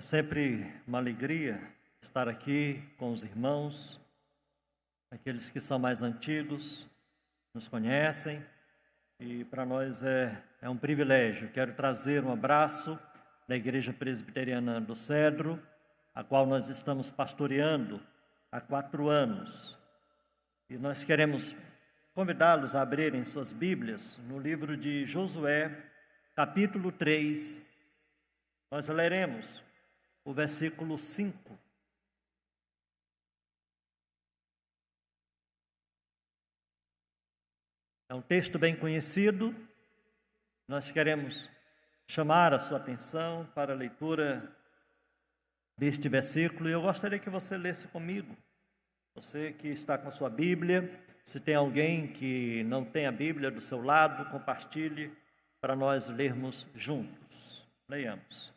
É sempre uma alegria estar aqui com os irmãos, aqueles que são mais antigos, nos conhecem, e para nós é um privilégio. Quero trazer um abraço da Igreja Presbiteriana do Cedro, a qual nós estamos pastoreando há 4 anos. E nós queremos convidá-los a abrirem suas Bíblias no livro de Josué, capítulo 3. Nós leremos o versículo 5. É um texto bem conhecido. Nós queremos chamar a sua atenção para a leitura deste versículo. E eu gostaria que você lesse comigo. Você que está com a sua Bíblia, se tem alguém que não tem a Bíblia do seu lado, compartilhe para nós lermos juntos. Leiamos.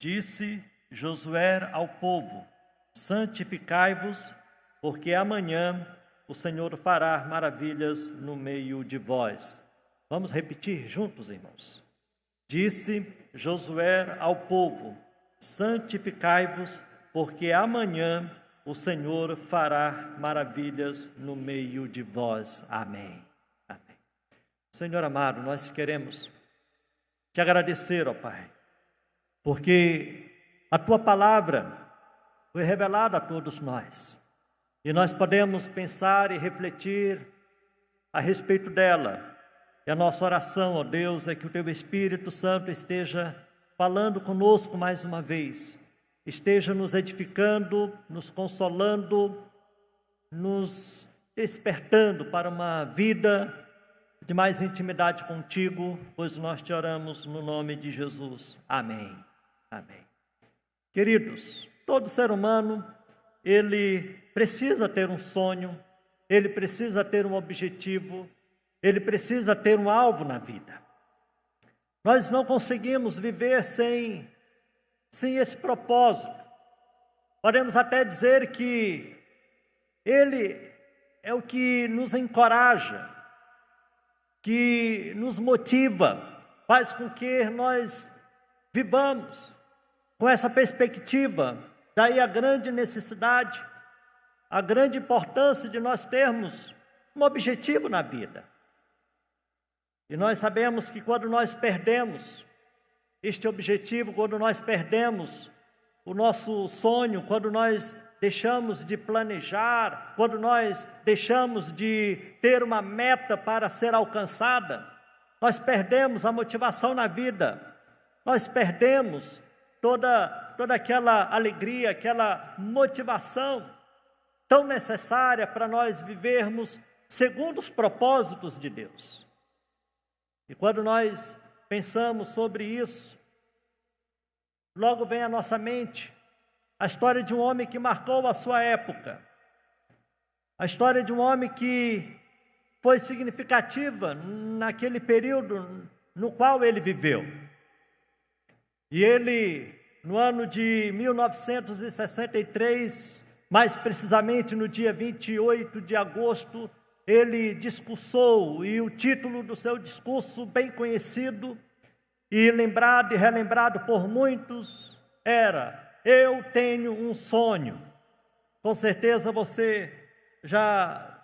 Disse Josué ao povo: santificai-vos, porque amanhã o Senhor fará maravilhas no meio de vós. Vamos repetir juntos, irmãos. Disse Josué ao povo: santificai-vos, porque amanhã o Senhor fará maravilhas no meio de vós. Amém. Amém. Senhor amado, nós queremos te agradecer, ó Pai, porque a Tua palavra foi revelada a todos nós. E nós podemos pensar e refletir a respeito dela. E a nossa oração, ó Deus, é que o Teu Espírito Santo esteja falando conosco mais uma vez. Esteja nos edificando, nos consolando, nos despertando para uma vida de mais intimidade contigo, pois nós te oramos no nome de Jesus. Amém. Amém. Queridos, todo ser humano, ele precisa ter um sonho, ele precisa ter um objetivo, ele precisa ter um alvo na vida. Nós não conseguimos viver sem esse propósito. Podemos até dizer que ele é o que nos encoraja, que nos motiva, faz com que nós vivamos com essa perspectiva. Daí a grande necessidade, a grande importância de nós termos um objetivo na vida. E nós sabemos que quando nós perdemos este objetivo, quando nós perdemos o nosso sonho, quando nós deixamos de planejar, quando nós deixamos de ter uma meta para ser alcançada, nós perdemos a motivação na vida, nós perdemos toda aquela alegria, aquela motivação tão necessária para nós vivermos segundo os propósitos de Deus. E quando nós pensamos sobre isso, logo vem à nossa mente a história de um homem que marcou a sua época, a história de um homem que foi significativa naquele período no qual ele viveu. E ele, no ano de 1963, mais precisamente no dia 28 de agosto, ele discursou, e o título do seu discurso, bem conhecido e lembrado e relembrado por muitos, era: eu tenho um sonho. Com certeza você já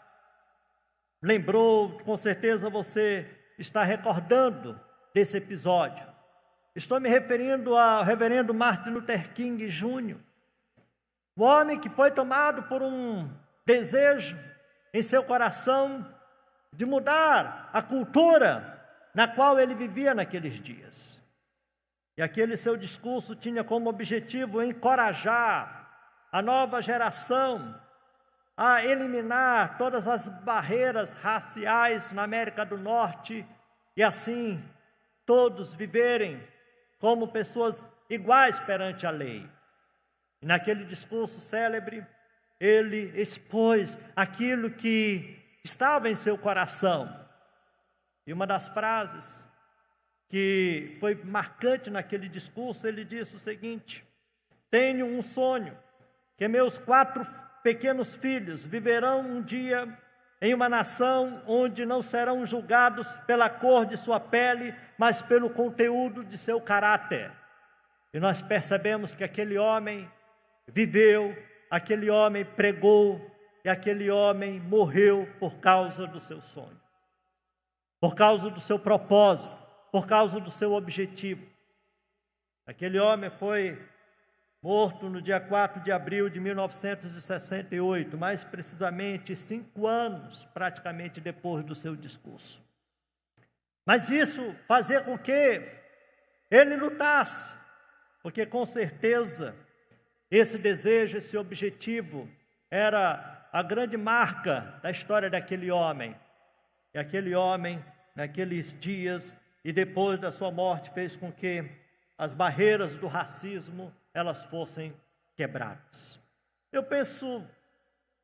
lembrou, com certeza você está recordando desse episódio. Estou me referindo ao reverendo Martin Luther King Jr., o homem que foi tomado por um desejo em seu coração de mudar a cultura na qual ele vivia naqueles dias. E aquele seu discurso tinha como objetivo encorajar a nova geração a eliminar todas as barreiras raciais na América do Norte e assim todos viverem como pessoas iguais perante a lei. E naquele discurso célebre, ele expôs aquilo que estava em seu coração. E uma das frases que foi marcante naquele discurso, ele disse o seguinte: tenho um sonho, que meus 4 pequenos filhos viverão um dia em uma nação onde não serão julgados pela cor de sua pele, mas pelo conteúdo de seu caráter. E nós percebemos que aquele homem viveu, aquele homem pregou, e aquele homem morreu por causa do seu sonho, por causa do seu propósito, por causa do seu objetivo. Aquele homem foi morto no dia 4 de abril de 1968, mais precisamente 5 anos praticamente depois do seu discurso. Mas isso fazia com que ele lutasse, porque com certeza esse desejo, esse objetivo era a grande marca da história daquele homem. E aquele homem, naqueles dias e depois da sua morte, fez com que as barreiras do racismo elas fossem quebradas. Eu penso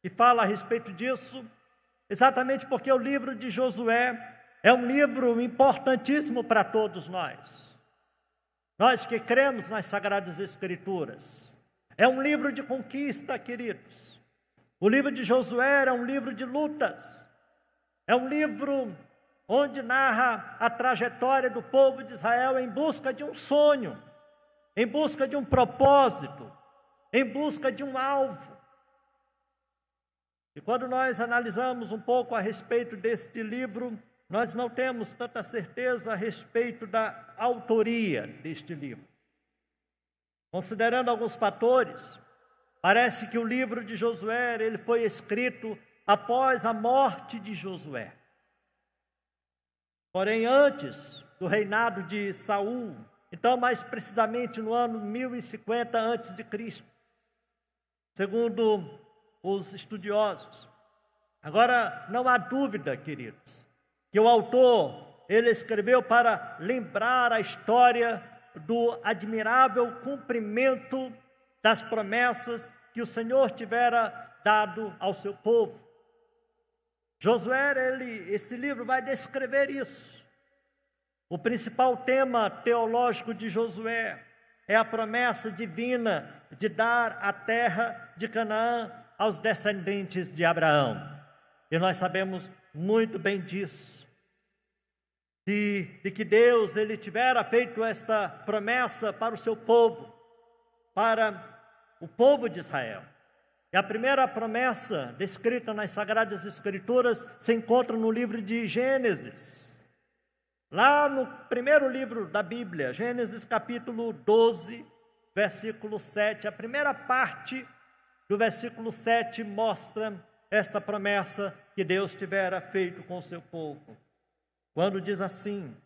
e falo a respeito disso exatamente porque o livro de Josué é um livro importantíssimo para todos nós. Nós que cremos nas Sagradas Escrituras. É um livro de conquista, queridos. O livro de Josué é um livro de lutas. É um livro onde narra a trajetória do povo de Israel em busca de um sonho, em busca de um propósito, em busca de um alvo. E quando nós analisamos um pouco a respeito deste livro, nós não temos tanta certeza a respeito da autoria deste livro. Considerando alguns fatores, parece que o livro de Josué ele foi escrito após a morte de Josué. Porém, antes do reinado de Saul, então mais precisamente no ano 1050 a.C., segundo os estudiosos. Agora, não há dúvida, queridos, que o autor, ele escreveu para lembrar a história do admirável cumprimento das promessas que o Senhor tivera dado ao seu povo. Josué, esse livro vai descrever isso. O principal tema teológico de Josué é a promessa divina de dar a terra de Canaã aos descendentes de Abraão. E nós sabemos muito bem disso. De que Deus ele tivera feito esta promessa para o seu povo, para o povo de Israel. E a primeira promessa descrita nas Sagradas Escrituras se encontra no livro de Gênesis. Lá no primeiro livro da Bíblia, Gênesis capítulo 12, versículo 7. A primeira parte do versículo 7 mostra esta promessa que Deus tivera feito com o seu povo. Quando diz assim: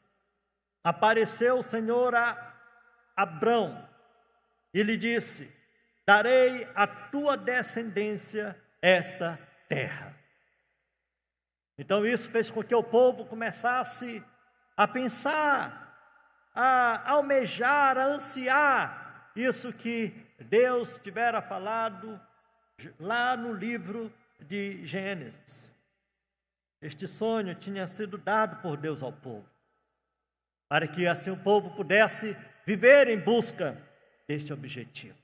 apareceu o Senhor a Abrão e lhe disse: darei à tua descendência esta terra. Então isso fez com que o povo começasse a pensar, a almejar, a ansiar isso que Deus tivera falado lá no livro de Gênesis. Este sonho tinha sido dado por Deus ao povo, para que assim o povo pudesse viver em busca deste objetivo.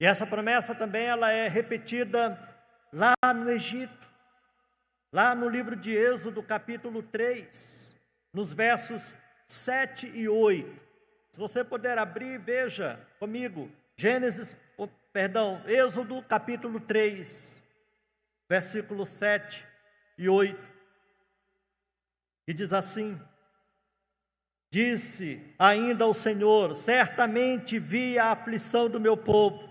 E essa promessa também ela é repetida lá no Egito, lá no livro de Êxodo, capítulo 3, nos versos 7 e 8. Se você puder abrir, veja comigo, Êxodo, capítulo 3, versículos 7 e 8. E diz assim: disse ainda o Senhor: certamente vi a aflição do meu povo,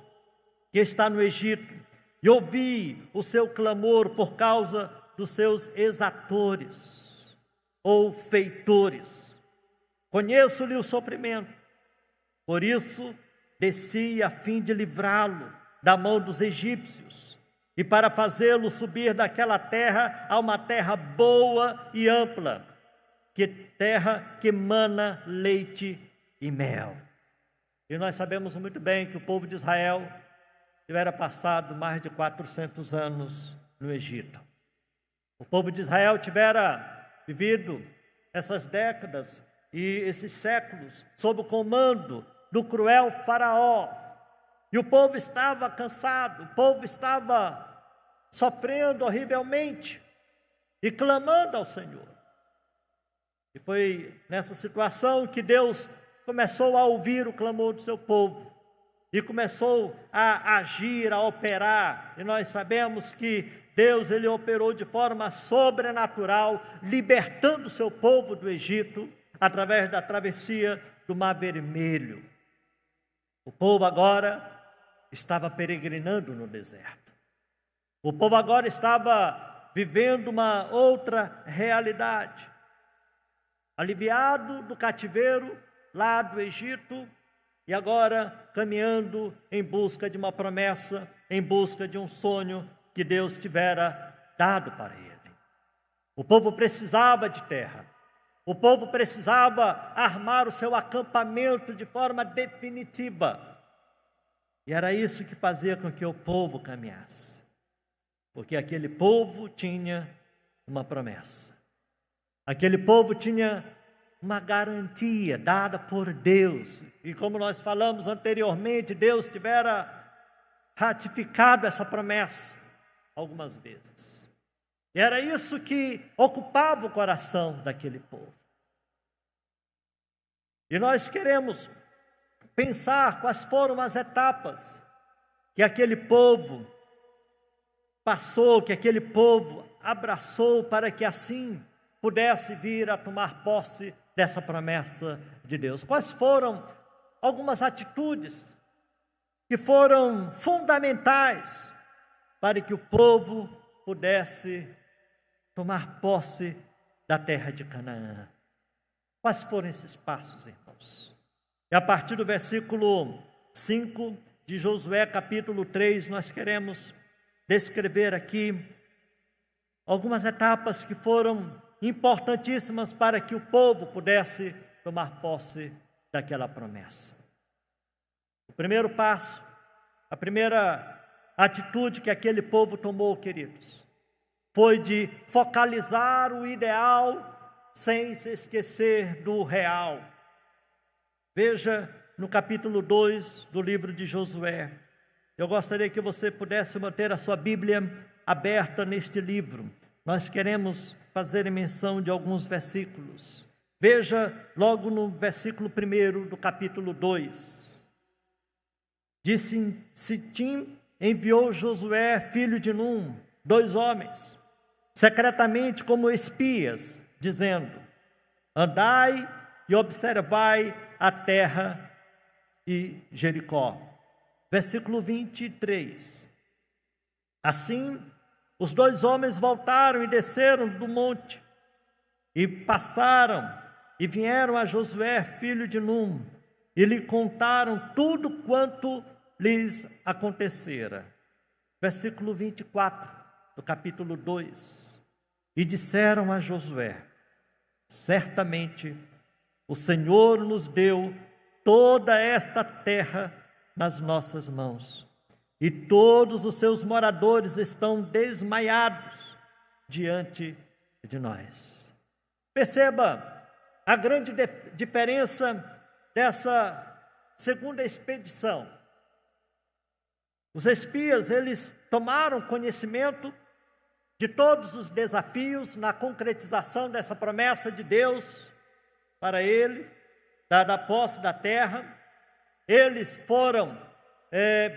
que está no Egito, e ouvi o seu clamor por causa dos seus exatores, ou feitores. Conheço-lhe o sofrimento, por isso desci a fim de livrá-lo da mão dos egípcios, e para fazê-lo subir daquela terra a uma terra boa e ampla, terra que mana leite e mel. E nós sabemos muito bem que o povo de Israel tivera passado mais de 400 anos no Egito. O povo de Israel tivera vivido essas décadas e esses séculos sob o comando do cruel faraó. E o povo estava cansado, o povo estava sofrendo horrivelmente e clamando ao Senhor. E foi nessa situação que Deus começou a ouvir o clamor do seu povo e começou a agir, a operar. E nós sabemos que Deus, ele operou de forma sobrenatural, libertando o seu povo do Egito, através da travessia do Mar Vermelho. O povo agora estava peregrinando no deserto. O povo agora estava vivendo uma outra realidade. Aliviado do cativeiro lá do Egito, e agora caminhando em busca de uma promessa, em busca de um sonho que Deus tivera dado para ele. O povo precisava de terra. O povo precisava armar o seu acampamento de forma definitiva. E era isso que fazia com que o povo caminhasse. Porque aquele povo tinha uma promessa. Aquele povo tinha uma garantia dada por Deus. E como nós falamos anteriormente, Deus tivera ratificado essa promessa algumas vezes. E era isso que ocupava o coração daquele povo. E nós queremos pensar quais foram as etapas que aquele povo passou, que aquele povo abraçou para que assim pudesse vir a tomar posse dessa promessa de Deus. Quais foram algumas atitudes que foram fundamentais para que o povo pudesse tomar posse da terra de Canaã? Quais foram esses passos, irmãos? E a partir do versículo 5 de Josué, capítulo 3, nós queremos descrever aqui algumas etapas que foram importantíssimas para que o povo pudesse tomar posse daquela promessa. O primeiro passo, a primeira atitude que aquele povo tomou, queridos, foi de focalizar o ideal sem se esquecer do real. Veja no capítulo 2 do livro de Josué. Eu gostaria que você pudesse manter a sua Bíblia aberta neste livro. Nós queremos fazer menção de alguns versículos. Veja logo no versículo 1 do capítulo 2. Disse: Sitim enviou Josué, filho de Num, 2 homens, secretamente como espias, dizendo: andai e observai a terra e Jericó. Versículo 23. Assim, os 2 homens voltaram e desceram do monte, e passaram, e vieram a Josué, filho de Num, e lhe contaram tudo quanto lhes acontecera. Versículo 24, do capítulo 2. E disseram a Josué: certamente o Senhor nos deu toda esta terra nas nossas mãos, e todos os seus moradores estão desmaiados diante de nós. Perceba a grande diferença dessa segunda expedição. Os espias, eles tomaram conhecimento de todos os desafios na concretização dessa promessa de Deus para ele, da posse da terra. Eles foram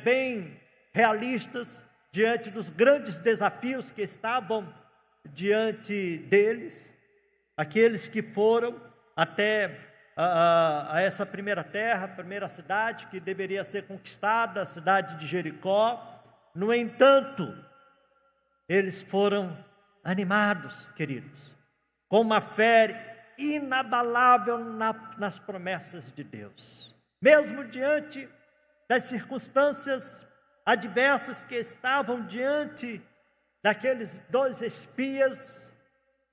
bem realistas diante dos grandes desafios que estavam diante deles. Aqueles que foram até a essa primeira terra, a primeira cidade que deveria ser conquistada, a cidade de Jericó. No entanto, eles foram animados, queridos, com uma fé inabalável nas promessas de Deus. Mesmo diante das circunstâncias adversas que estavam diante daqueles 2 espias,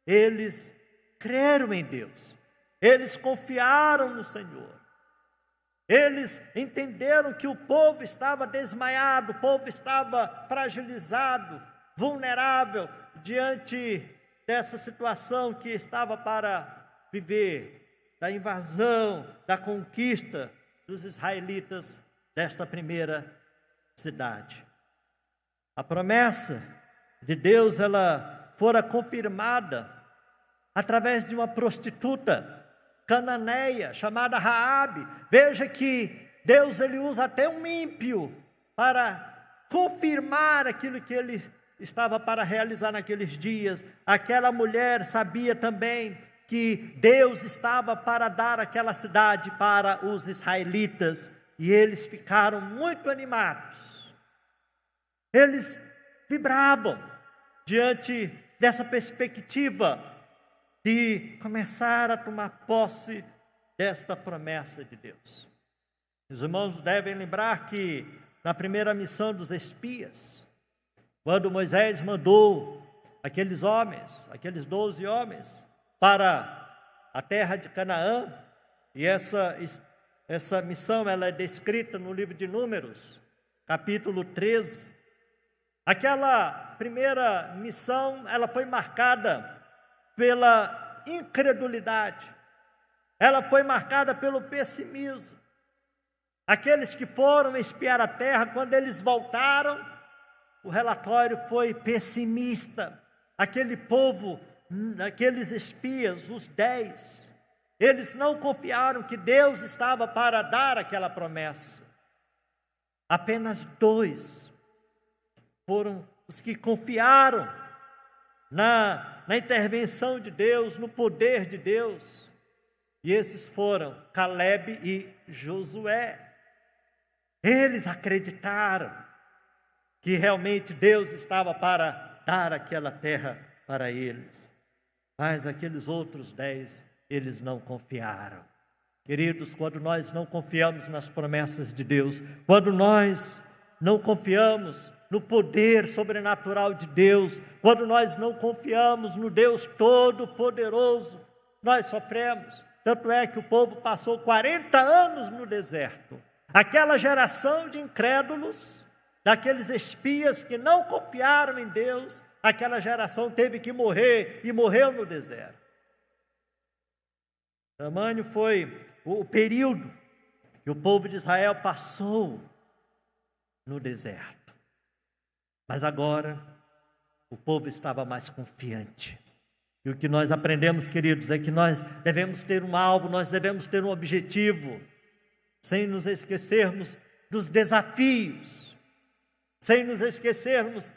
eles creram em Deus, eles confiaram no Senhor, eles entenderam que o povo estava desmaiado, o povo estava fragilizado, vulnerável diante dessa situação que estava para viver, da invasão, da conquista dos israelitas desta primeira cidade. A promessa de Deus, ela fora confirmada através de uma prostituta cananeia chamada Raabe. Veja que Deus ele usa até um ímpio para confirmar aquilo que ele estava para realizar naqueles dias. Aquela mulher sabia também que Deus estava para dar aquela cidade para os israelitas, e eles ficaram muito animados. Eles vibravam diante dessa perspectiva de começar a tomar posse desta promessa de Deus. Os irmãos devem lembrar que na primeira missão dos espias, quando Moisés mandou aqueles homens, aqueles 12 homens, para a terra de Canaã, e essa missão ela é descrita no livro de Números, capítulo 13. Aquela primeira missão, ela foi marcada pela incredulidade, ela foi marcada pelo pessimismo. Aqueles que foram espiar a terra, quando eles voltaram, o relatório foi pessimista. Aquele povo, aqueles espias, os 10, eles não confiaram que Deus estava para dar aquela promessa. Apenas 2 foram os que confiaram na intervenção de Deus, no poder de Deus. E esses foram Caleb e Josué. Eles acreditaram que realmente Deus estava para dar aquela terra para eles. Mas aqueles outros 10, eles não confiaram. Queridos, quando nós não confiamos nas promessas de Deus, quando nós não confiamos no poder sobrenatural de Deus, quando nós não confiamos no Deus Todo-Poderoso, nós sofremos. Tanto é que o povo passou 40 anos no deserto. Aquela geração de incrédulos, daqueles espias que não confiaram em Deus, aquela geração teve que morrer e morreu no deserto. Tamanho foi o período que o povo de Israel passou no deserto. Mas agora o povo estava mais confiante. E o que nós aprendemos, queridos, é que nós devemos ter um alvo, nós devemos ter um objetivo, sem nos esquecermos dos desafios, sem nos esquecermos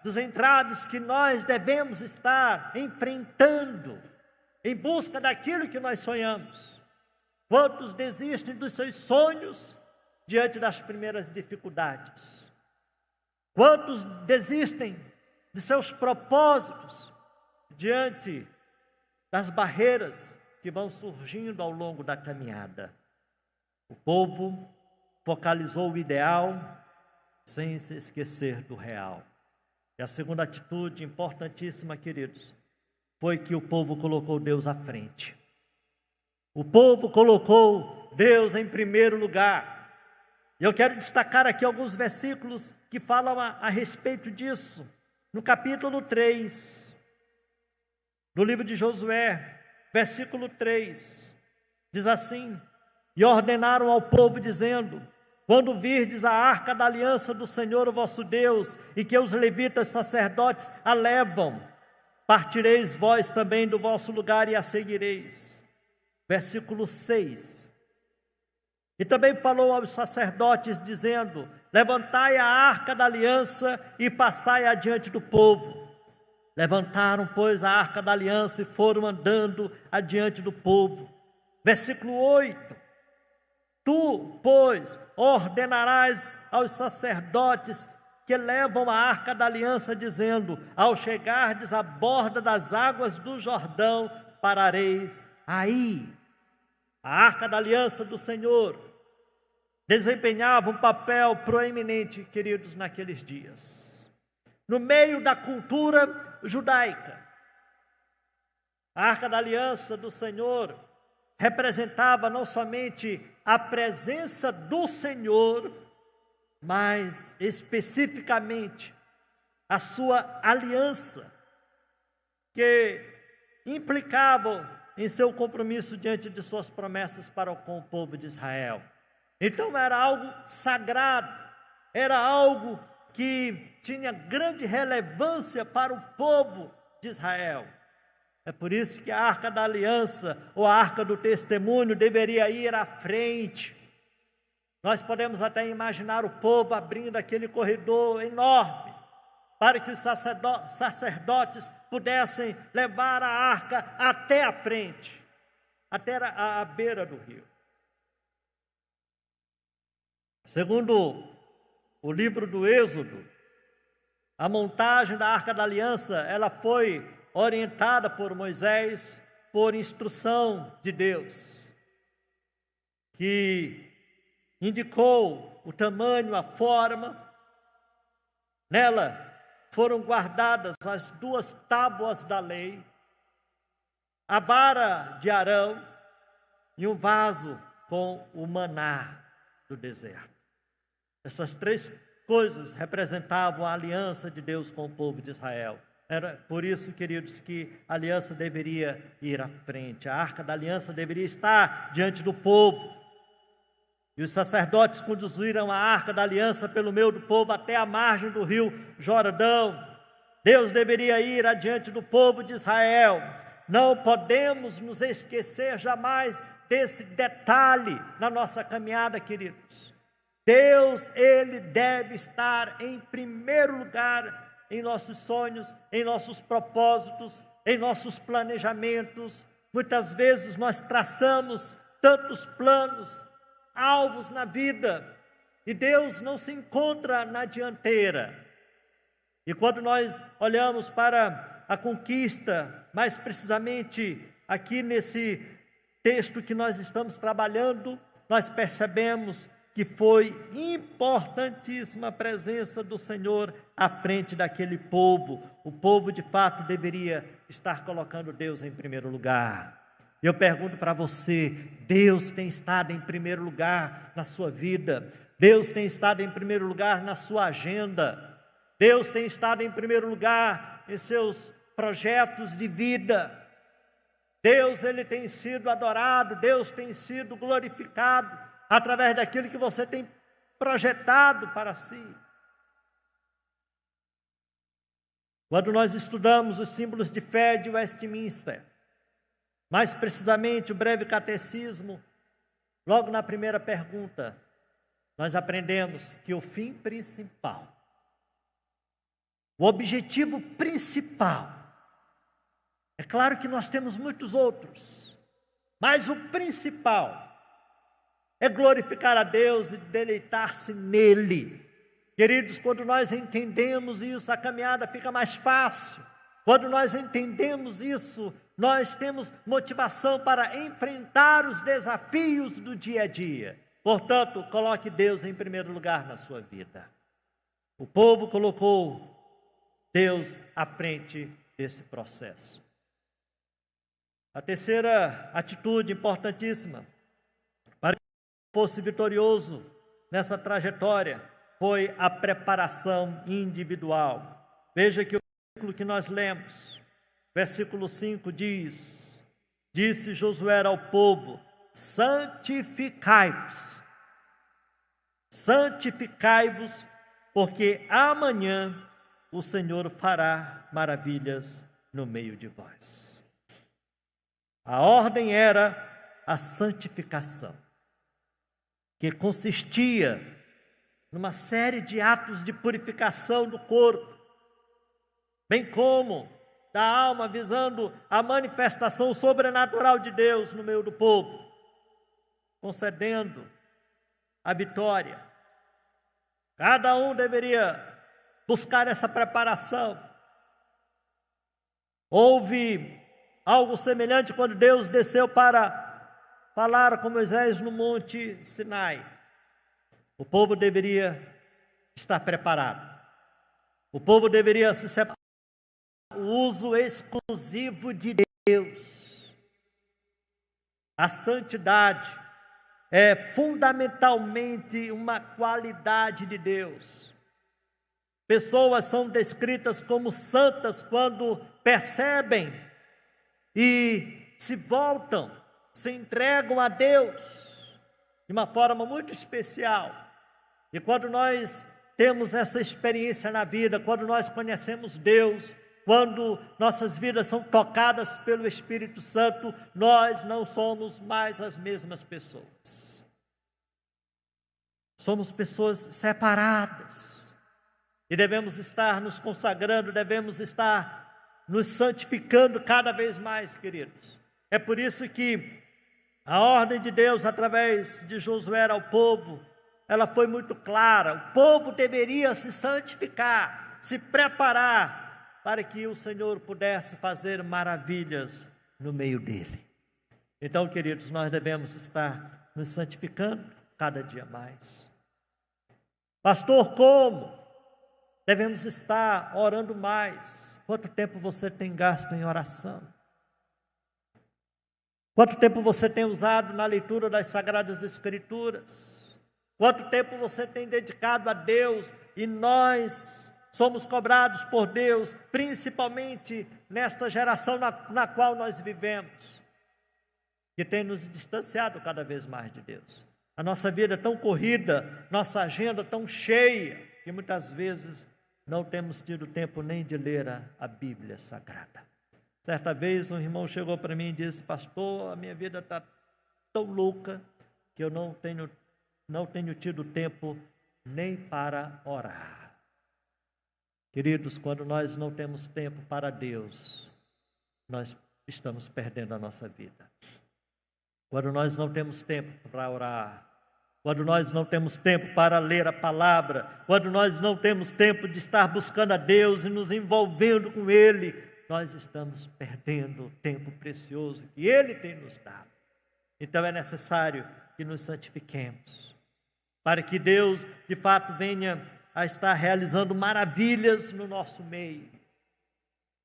dos entraves que nós devemos estar enfrentando, em busca daquilo que nós sonhamos. Quantos desistem dos seus sonhos diante das primeiras dificuldades? Quantos desistem de seus propósitos diante das barreiras que vão surgindo ao longo da caminhada? O povo focalizou o ideal sem se esquecer do real. E a segunda atitude importantíssima, queridos, foi que o povo colocou Deus à frente. O povo colocou Deus em primeiro lugar. E eu quero destacar aqui alguns versículos que falam a respeito disso. No capítulo 3, do livro de Josué, versículo 3, diz assim: e ordenaram ao povo, dizendo: quando virdes a arca da aliança do Senhor, o vosso Deus, e que os levitas sacerdotes a levam, partireis vós também do vosso lugar e a seguireis. Versículo 6. E também falou aos sacerdotes, dizendo: levantai a arca da aliança e passai adiante do povo. Levantaram, pois, a arca da aliança e foram andando adiante do povo. Versículo 8. Tu, pois, ordenarás aos sacerdotes que levam a arca da aliança, dizendo: ao chegardes à borda das águas do Jordão, parareis aí. A arca da aliança do Senhor desempenhava um papel proeminente, queridos, naqueles dias. No meio da cultura judaica, a arca da aliança do Senhor representava não somente a presença do Senhor, mas especificamente a sua aliança, que implicava em seu compromisso diante de suas promessas para com o povo de Israel. Então era algo sagrado, era algo que tinha grande relevância para o povo de Israel. É por isso que a arca da aliança, ou a arca do testemunho, deveria ir à frente. Nós podemos até imaginar o povo abrindo aquele corredor enorme, para que os sacerdotes pudessem levar a arca até a frente, até a beira do rio. Segundo o livro do Êxodo, a montagem da Arca da Aliança, ela foi orientada por Moisés, por instrução de Deus, que indicou o tamanho, a forma. Nela foram guardadas as 2 tábuas da lei, a vara de Arão e um vaso com o maná do deserto. Essas 3 coisas representavam a aliança de Deus com o povo de Israel. Era por isso, queridos, que a aliança deveria ir à frente. A arca da aliança deveria estar diante do povo. E os sacerdotes conduziram a arca da aliança pelo meio do povo até a margem do rio Jordão. Deus deveria ir adiante do povo de Israel. Não podemos nos esquecer jamais desse detalhe na nossa caminhada, queridos. Deus, Ele deve estar em primeiro lugar em nossos sonhos, em nossos propósitos, em nossos planejamentos. Muitas vezes nós traçamos tantos planos, alvos na vida, e Deus não se encontra na dianteira. E quando nós olhamos para a conquista, mais precisamente aqui nesse texto que nós estamos trabalhando, nós percebemos que foi importantíssima a presença do Senhor à frente daquele povo. O povo de fato deveria estar colocando Deus em primeiro lugar. Eu pergunto para você, Deus tem estado em primeiro lugar na sua vida? Deus tem estado em primeiro lugar na sua agenda? Deus tem estado em primeiro lugar em seus projetos de vida? Deus, Ele tem sido adorado, Deus tem sido glorificado através daquilo que você tem projetado para si. Quando nós estudamos os símbolos de fé de Westminster, mais precisamente o breve catecismo, logo na primeira pergunta, nós aprendemos que o fim principal, o objetivo principal, é claro que nós temos muitos outros, mas o principal é glorificar a Deus e deleitar-se nele. Queridos, quando nós entendemos isso, a caminhada fica mais fácil. Quando nós entendemos isso, nós temos motivação para enfrentar os desafios do dia a dia. Portanto, coloque Deus em primeiro lugar na sua vida. O povo colocou Deus à frente desse processo. A terceira atitude importantíssima para que fosse vitorioso nessa trajetória foi a preparação individual. Veja que o versículo que nós lemos, versículo 5 diz: disse Josué ao povo: santificai-vos, santificai-vos, porque amanhã o Senhor fará maravilhas no meio de vós. A ordem era a santificação, que consistia numa série de atos de purificação do corpo, bem como da alma, visando a manifestação sobrenatural de Deus no meio do povo, concedendo a vitória. Cada um deveria buscar essa preparação. Houve algo semelhante quando Deus desceu para falar com Moisés no Monte Sinai. O povo deveria estar preparado. O povo deveria se separar. O uso exclusivo de Deus. A santidade é fundamentalmente uma qualidade de Deus. Pessoas são descritas como santas quando percebem e se voltam, se entregam a Deus de uma forma muito especial. E quando nós temos essa experiência na vida, quando nós conhecemos Deus, quando nossas vidas são tocadas pelo Espírito Santo, nós não somos mais as mesmas pessoas. Somos pessoas separadas e devemos estar nos consagrando, devemos estar nos santificando cada vez mais, queridos. É por isso que a ordem de Deus, através de Josué ao povo, ela foi muito clara. O povo deveria se santificar, se preparar para que o Senhor pudesse fazer maravilhas no meio dele. Então, queridos, nós devemos estar nos santificando cada dia mais. Pastor, como? Devemos estar orando mais. Quanto tempo você tem gasto em oração? Quanto tempo você tem usado na leitura das Sagradas Escrituras? Quanto tempo você tem dedicado a Deus? E nós somos cobrados por Deus, principalmente nesta geração na qual nós vivemos, que tem nos distanciado cada vez mais de Deus. A nossa vida é tão corrida, nossa agenda tão cheia, que muitas vezes não temos tido tempo nem de ler a Bíblia Sagrada. Certa vez um irmão chegou para mim e disse: pastor, a minha vida está tão louca que eu não tenho tido tempo nem para orar. Queridos, quando nós não temos tempo para Deus, nós estamos perdendo a nossa vida. Quando nós não temos tempo para orar, quando nós não temos tempo para ler a palavra, quando nós não temos tempo de estar buscando a Deus e nos envolvendo com Ele, nós estamos perdendo o tempo precioso que Ele tem nos dado. Então é necessário que nos santifiquemos, para que Deus de fato venha a estar realizando maravilhas no nosso meio.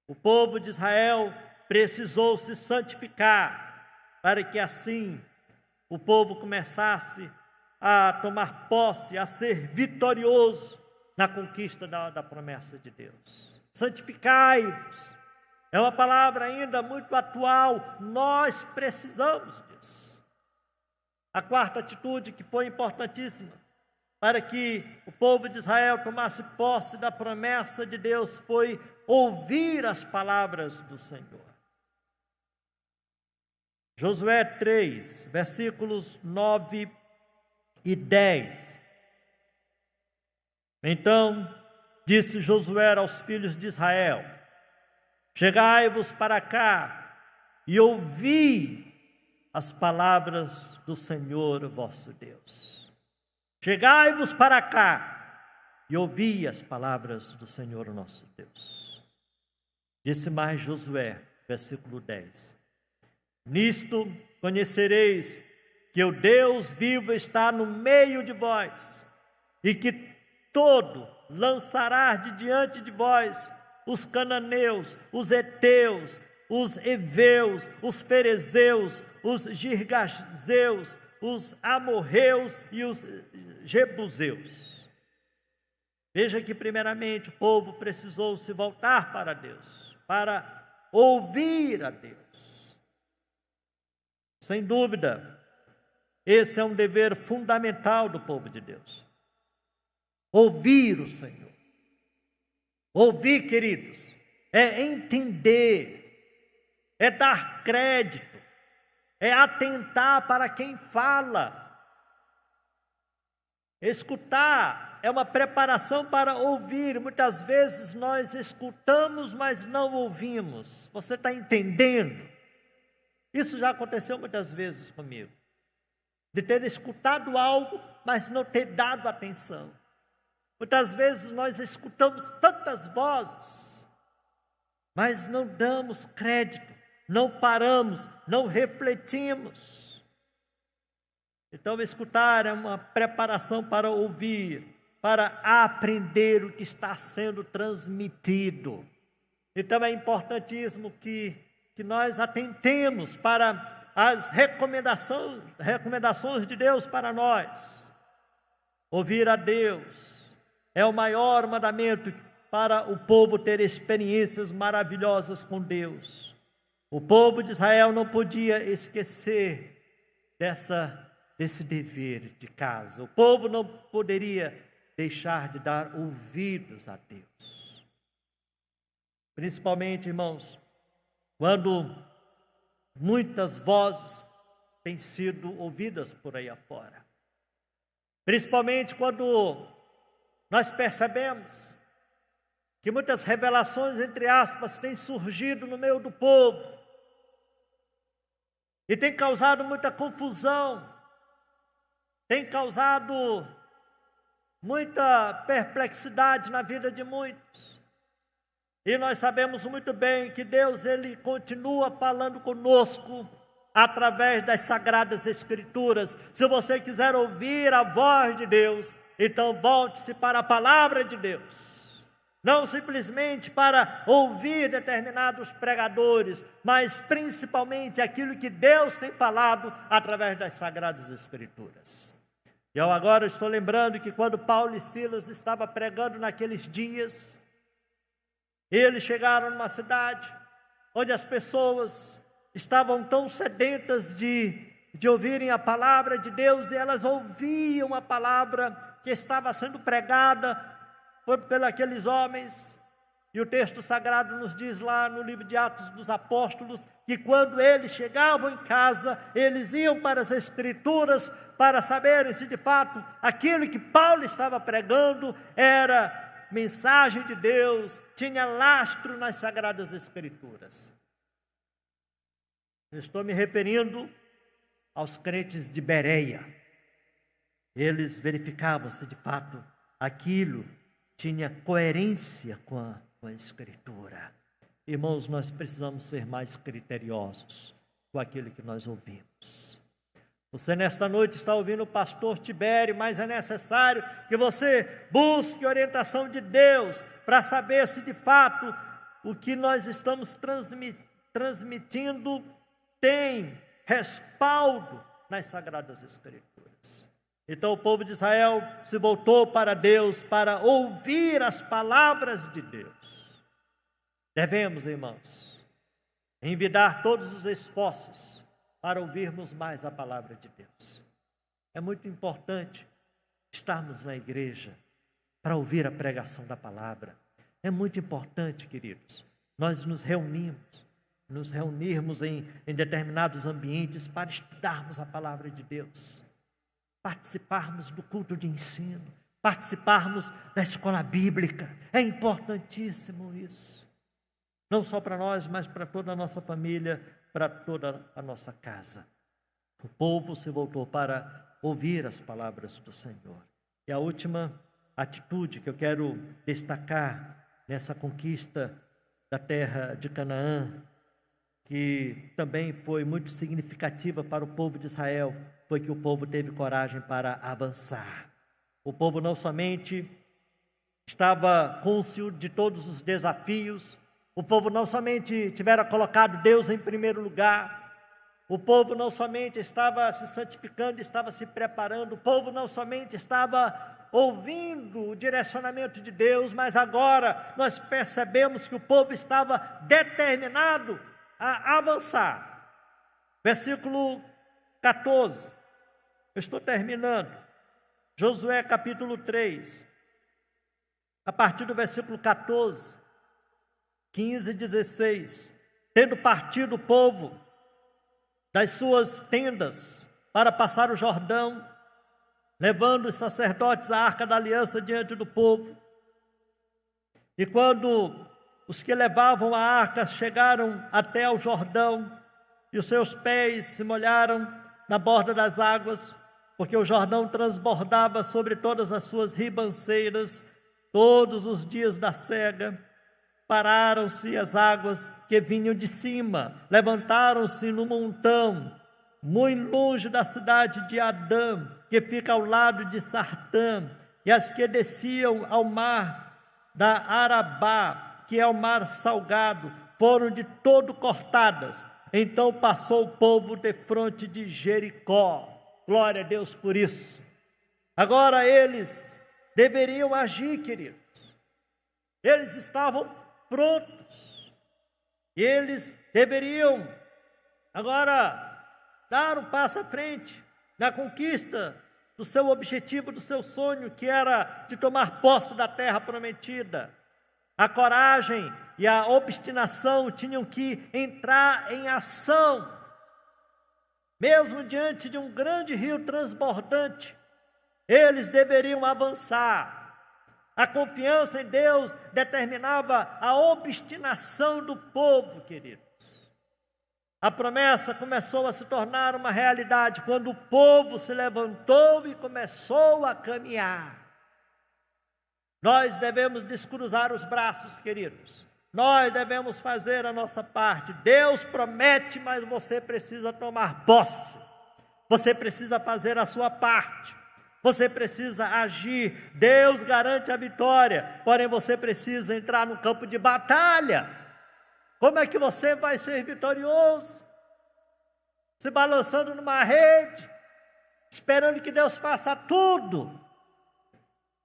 O povo de Israel precisou se santificar, para que assim o povo começasse a tomar posse, a ser vitorioso na conquista da promessa de Deus. Santificai-vos. É uma palavra ainda muito atual, nós precisamos disso. A quarta atitude que foi importantíssima para que o povo de Israel tomasse posse da promessa de Deus foi ouvir as palavras do Senhor. Josué 3, versículos 9 e 10. Então disse Josué aos filhos de Israel: chegai-vos para cá e ouvi as palavras do Senhor vosso Deus. Chegai-vos para cá e ouvi as palavras do Senhor nosso Deus. Disse mais Josué, versículo 10: nisto conhecereis que o Deus vivo está no meio de vós, e que todo lançará de diante de vós os cananeus, os heteus, os heveus, os ferezeus, os girgazeus, os amorreus e os jebuseus. Veja que primeiramente o povo precisou se voltar para Deus, para ouvir a Deus. Sem dúvida, esse é um dever fundamental do povo de Deus. Ouvir o Senhor. Ouvir, queridos, é entender, é dar crédito, é atentar para quem fala. Escutar é uma preparação para ouvir. Muitas vezes nós escutamos, mas não ouvimos. Você está entendendo? Isso já aconteceu muitas vezes comigo. De ter escutado algo, mas não ter dado atenção. Muitas vezes nós escutamos tantas vozes, mas não damos crédito, não paramos, não refletimos. Então, escutar é uma preparação para ouvir, para aprender o que está sendo transmitido. Então, é importantíssimo que nós atentemos para as recomendações de Deus para nós. Ouvir a Deus é o maior mandamento para o povo ter experiências maravilhosas com Deus. O povo de Israel não podia esquecer desse dever de casa. O povo não poderia deixar de dar ouvidos a Deus. Principalmente, irmãos, quando muitas vozes têm sido ouvidas por aí afora. Principalmente quando nós percebemos que muitas revelações, entre aspas, têm surgido no meio do povo e tem causado muita confusão, tem causado muita perplexidade na vida de muitos. E nós sabemos muito bem que Deus, Ele continua falando conosco através das Sagradas Escrituras. Se você quiser ouvir a voz de Deus, então volte-se para a palavra de Deus. Não simplesmente para ouvir determinados pregadores, mas principalmente aquilo que Deus tem falado através das Sagradas Escrituras. E eu agora estou lembrando que quando Paulo e Silas estavam pregando naqueles dias, eles chegaram numa cidade onde as pessoas estavam tão sedentas de ouvirem a palavra de Deus, e elas ouviam a palavra que estava sendo pregada por aqueles homens. E o texto sagrado nos diz lá no livro de Atos dos Apóstolos, que quando eles chegavam em casa, eles iam para as Escrituras para saberem se de fato aquilo que Paulo estava pregando era mensagem de Deus, tinha lastro nas Sagradas Escrituras. Eu estou me referindo aos crentes de Bereia. Eles verificavam se de fato aquilo tinha coerência com a Escritura. Irmãos, nós precisamos ser mais criteriosos com aquilo que nós ouvimos. Você nesta noite está ouvindo o pastor Tibério, mas é necessário que você busque orientação de Deus para saber se de fato o que nós estamos transmitindo tem respaldo nas Sagradas Escrituras. Então o povo de Israel se voltou para Deus para ouvir as palavras de Deus. Devemos, irmãos, envidar todos os esforços para ouvirmos mais a palavra de Deus. É muito importante estarmos na igreja para ouvir a pregação da palavra. É muito importante, queridos, nós nos reunirmos em determinados ambientes para estudarmos a palavra de Deus, participarmos do culto de ensino, participarmos da escola bíblica. É importantíssimo isso, não só para nós, mas para toda a nossa família, para toda a nossa casa. O povo se voltou para ouvir as palavras do Senhor. E a última atitude que eu quero destacar nessa conquista da terra de Canaã, que também foi muito significativa para o povo de Israel, foi que o povo teve coragem para avançar. O povo não somente estava cônscio de todos os desafios, o povo não somente tivera colocado Deus em primeiro lugar, o povo não somente estava se santificando, estava se preparando, o povo não somente estava ouvindo o direcionamento de Deus, mas agora nós percebemos que o povo estava determinado a avançar. Versículo 14, eu estou terminando, Josué capítulo 3, a partir do versículo 14, 15 e 16, tendo partido o povo das suas tendas para passar o Jordão, levando os sacerdotes a arca da aliança diante do povo, e quando os que levavam a arca chegaram até ao Jordão, e os seus pés se molharam na borda das águas, porque o Jordão transbordava sobre todas as suas ribanceiras, todos os dias da sega, pararam-se as águas que vinham de cima, levantaram-se no montão, muito longe da cidade de Adã, que fica ao lado de Sartã, e as que desciam ao mar da Arabá, que é o mar salgado, foram de todo cortadas. Então passou o povo defronte de Jericó. Glória a Deus por isso. Agora eles deveriam agir, queridos. Eles estavam prontos. Eles deveriam agora dar um passo à frente na conquista do seu objetivo, do seu sonho, que era de tomar posse da terra prometida. A coragem e a obstinação tinham que entrar em ação. Mesmo diante de um grande rio transbordante, eles deveriam avançar. A confiança em Deus determinava a obstinação do povo, queridos. A promessa começou a se tornar uma realidade quando o povo se levantou e começou a caminhar. Nós devemos descruzar os braços, queridos. Nós devemos fazer a nossa parte. Deus promete, mas você precisa tomar posse. Você precisa fazer a sua parte. Você precisa agir. Deus garante a vitória, porém você precisa entrar no campo de batalha. Como é que você vai ser vitorioso? Se balançando numa rede, esperando que Deus faça tudo.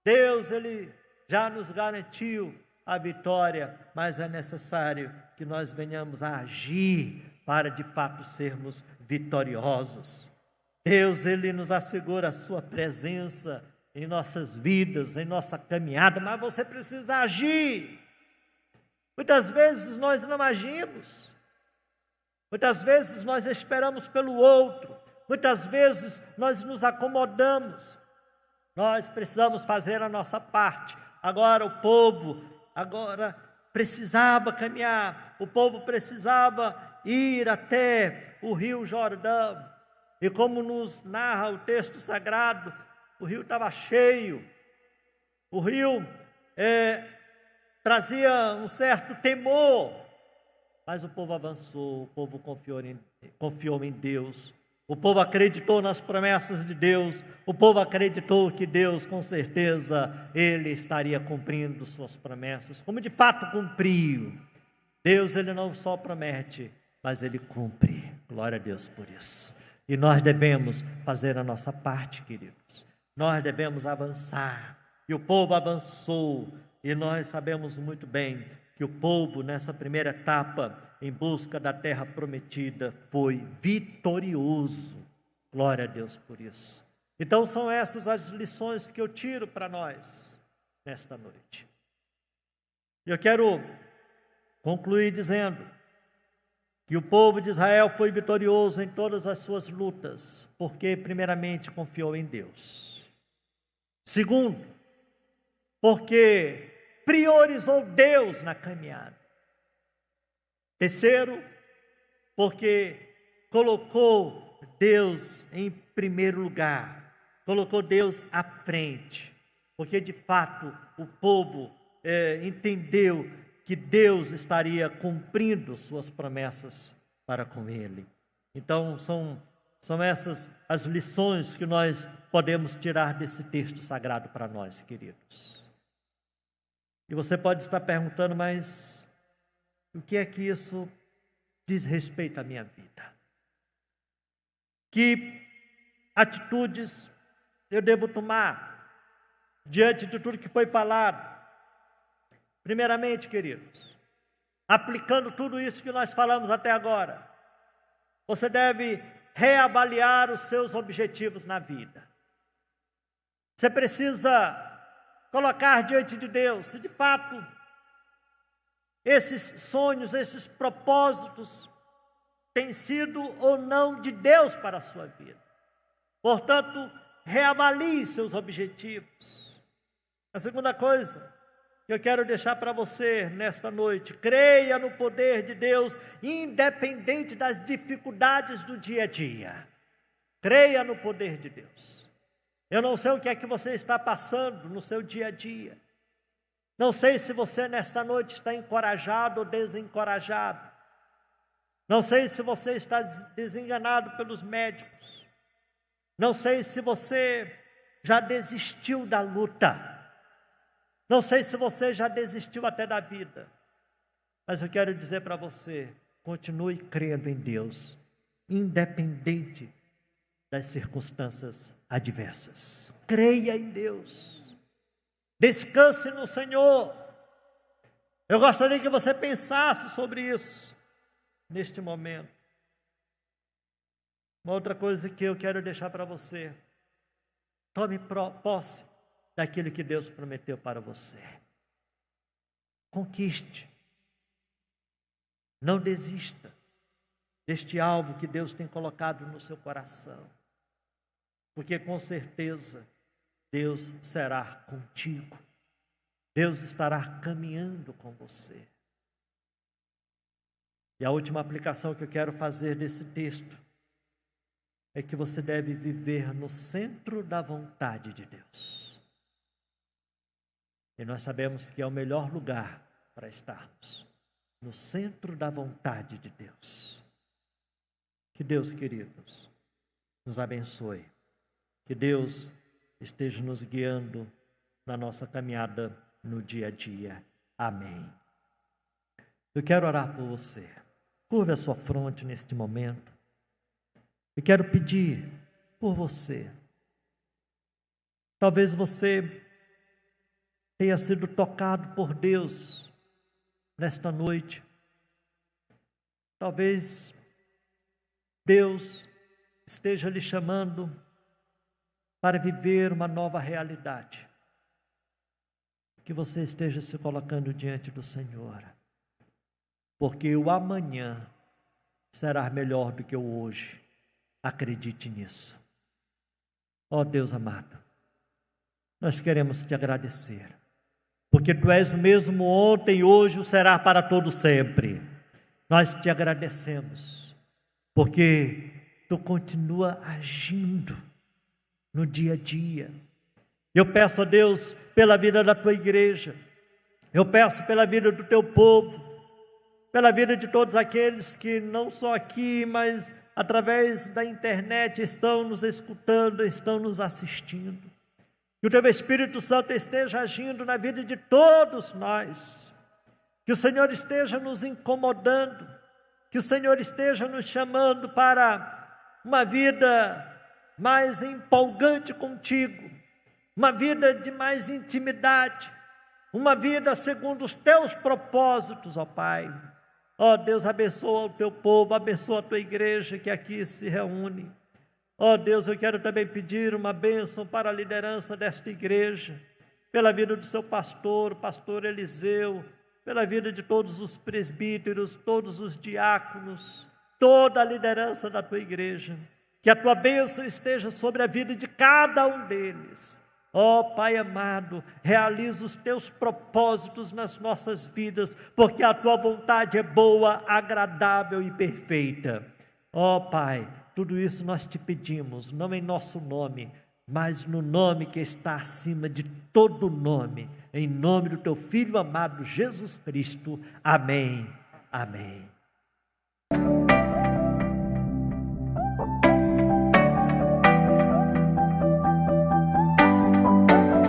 Deus, Ele já nos garantiu a vitória, mas é necessário que nós venhamos a agir para de fato sermos vitoriosos. Deus, Ele nos assegura a sua presença em nossas vidas, em nossa caminhada, mas você precisa agir. Muitas vezes nós não agimos, muitas vezes nós esperamos pelo outro, muitas vezes nós nos acomodamos. Nós precisamos fazer a nossa parte. Agora o povo, precisava caminhar, o povo precisava ir até o rio Jordão. E como nos narra o texto sagrado, o rio estava cheio, o rio trazia um certo temor, mas o povo avançou, o povo confiou em Deus, o povo acreditou nas promessas de Deus, o povo acreditou que Deus, com certeza, Ele estaria cumprindo suas promessas, como de fato cumpriu. Deus, Ele não só promete, mas Ele cumpre. Glória a Deus por isso. E nós devemos fazer a nossa parte, queridos. Nós devemos avançar. E o povo avançou. E nós sabemos muito bem que o povo, nessa primeira etapa, em busca da terra prometida, foi vitorioso. Glória a Deus por isso. Então são essas as lições que eu tiro para nós, nesta noite. E eu quero concluir dizendo que o povo de Israel foi vitorioso em todas as suas lutas, porque primeiramente confiou em Deus. Segundo, porque priorizou Deus na caminhada. Terceiro, porque colocou Deus em primeiro lugar, colocou Deus à frente, porque de fato o povo entendeu que Deus estaria cumprindo suas promessas para com ele. Então, são essas as lições que nós podemos tirar desse texto sagrado para nós, queridos. E você pode estar perguntando, mas o que é que isso diz respeito à minha vida? Que atitudes eu devo tomar diante de tudo que foi falado? Primeiramente, queridos, aplicando tudo isso que nós falamos até agora, você deve reavaliar os seus objetivos na vida. Você precisa colocar diante de Deus se de fato esses sonhos, esses propósitos têm sido ou não de Deus para a sua vida. Portanto, reavalie seus objetivos. A segunda coisa que eu quero deixar para você nesta noite: creia no poder de Deus, independente das dificuldades do dia a dia. Creia no poder de Deus. Eu não sei o que é que você está passando no seu dia a dia. Não sei se você nesta noite está encorajado ou desencorajado. Não sei se você está desenganado pelos médicos. Não sei se você já desistiu da luta. Não sei se você já desistiu até da vida, mas eu quero dizer para você: continue crendo em Deus, independente das circunstâncias adversas. Creia em Deus, descanse no Senhor. Eu gostaria que você pensasse sobre isso neste momento. Uma outra coisa que eu quero deixar para você: tome posse daquilo que Deus prometeu para você. Conquiste. Não desista deste alvo que Deus tem colocado no seu coração. Porque com certeza Deus será contigo. Deus estará caminhando com você. E a última aplicação que eu quero fazer desse texto é que você deve viver no centro da vontade de Deus. E nós sabemos que é o melhor lugar para estarmos, no centro da vontade de Deus. Que Deus, queridos, nos abençoe. Que Deus esteja nos guiando na nossa caminhada no dia a dia. Amém. Eu quero orar por você. Curve a sua fronte neste momento. Eu quero pedir por você. Talvez você tenha sido tocado por Deus nesta noite. Talvez Deus esteja lhe chamando para viver uma nova realidade. Que você esteja se colocando diante do Senhor. Porque o amanhã será melhor do que o hoje. Acredite nisso. Ó Deus amado, nós queremos te agradecer. Porque tu és o mesmo ontem, hoje, o será para todo sempre. Nós te agradecemos. Porque tu continua agindo no dia a dia. Eu peço a Deus pela vida da tua igreja. Eu peço pela vida do teu povo. Pela vida de todos aqueles que não só aqui, mas através da internet estão nos escutando, estão nos assistindo. Que o teu Espírito Santo esteja agindo na vida de todos nós. Que o Senhor esteja nos incomodando. Que o Senhor esteja nos chamando para uma vida mais empolgante contigo. Uma vida de mais intimidade. Uma vida segundo os teus propósitos, ó Pai. Ó Deus, abençoa o teu povo, abençoa a tua igreja que aqui se reúne. Ó Deus, eu quero também pedir uma bênção para a liderança desta igreja, pela vida do seu pastor, o pastor Eliseu, pela vida de todos os presbíteros, todos os diáconos, toda a liderança da tua igreja. Que a tua bênção esteja sobre a vida de cada um deles. Ó Pai amado, realiza os teus propósitos nas nossas vidas, porque a tua vontade é boa, agradável e perfeita. Ó Pai, tudo isso nós te pedimos, não em nosso nome, mas no nome que está acima de todo nome, em nome do teu Filho amado Jesus Cristo. Amém. Amém.